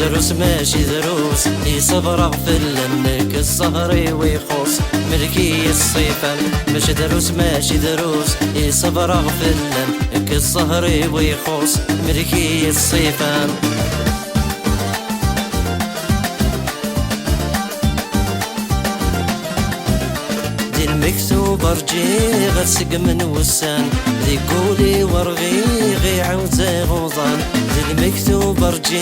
دروس ماشي دروس يصبر اغفل لنك الصهري ويخوص ملكي الصيفان ماشي دروس ماشي دروس يصبر اغفل لنك الصهري ويخوص ملكي الصيفان دي المكتوب رجي غرسق من وسان ذي قولي ورغي غي عوزي غوضان ذي المكتوب رجي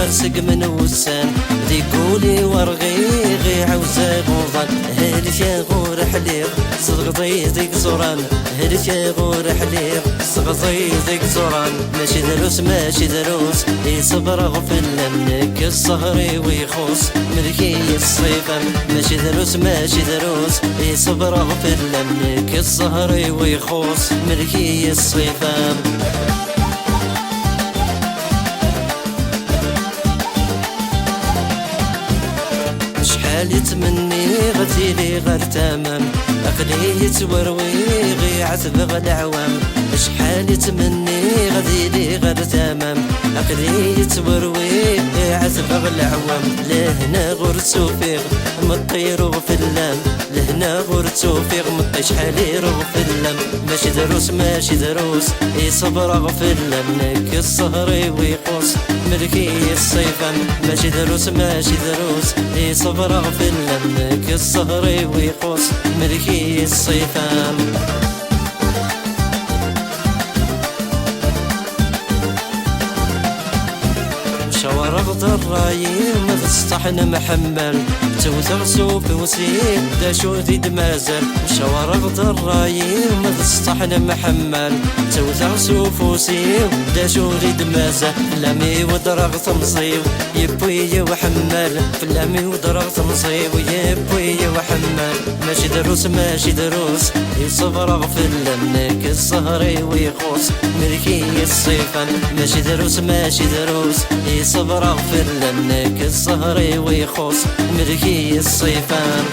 غرسق من وسان ذي قولي ورغي غي عوزي غوضان هلك يا غور حليق صدقضي ذيك زوران هلك يا غور حليق صدقضي ذيك زوران ماشي دروس ماشي دروس يصبر اغفل لنك الصهري ويخوص ملكي الصيفان ماشي دروس ماشي دروس يصبر اغفل لنك الصهري ويخوص ملكي الصيفان شحال يتمني غتيلي غير تمام عقلي يتوروي غي عتبغ العوام شحال يتمني غتيلي غير تمام عقلي يتوروي غي عتبغ العوام لهنا غور توفيق مطيرو في اللام لهنا غور توفيق مطي شحال يروغ في اللام ماشي دروس ماشي دروس يصبر اغفل لنك الصهري ويقوس ملكي الصيفان ماشي دروس ماشي دروس يصبر اغفل لنك الصهري ويقوس ملكي الصيفان شوارغ الرايم تسطحن محمل توثغ سوف وسيم دا شو ذي مازال شوارغ الرايم تسطحن محمل توثغ سوف وسيم دا شو ذي مازال فلامي ودرغ تمصيب يبوي وحمل فلامي ودرغ تمصيب يبوي وحمل ماشي دروس ماشي دروس يصبر اغفل لنك الصهري ويخوص ملكي الصيفان ماشي دروس ماشي دروس يصبر اغفل لنك الصهري ويخوص ملكي الصيفان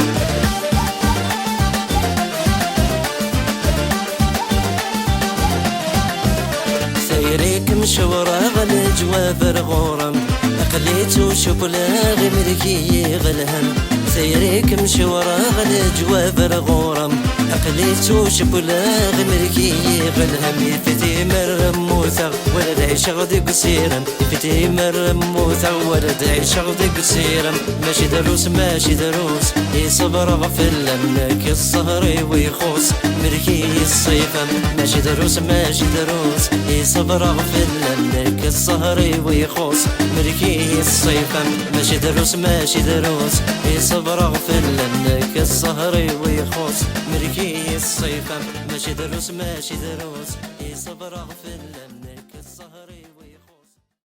سيريك مشورة غل جواب الغورم أقليتو شبلاغي ملكي غلهم سيريك مشورة غل جواب الغورم أقليتو شبلاغي ملكي غلهم يفتي مر موثغ ولد عيش غدي قصيرا يفتي مر موثغ ولد عيش غدي قصيرا ماشي دروس ماشي دروس يصبر اغفل لنك الصهري ويخوص ملكي الصيفان ماشي دروس ماشي دروس يصبر اغفل لنك الصهري ويخوص ملكي الصيفان ماشي دروس ماشي دروس يصبر اغفل لنك الصهري ويخوص ملكي الصيفان ماشي دروس ماشي دروس يصبر اغفل لنك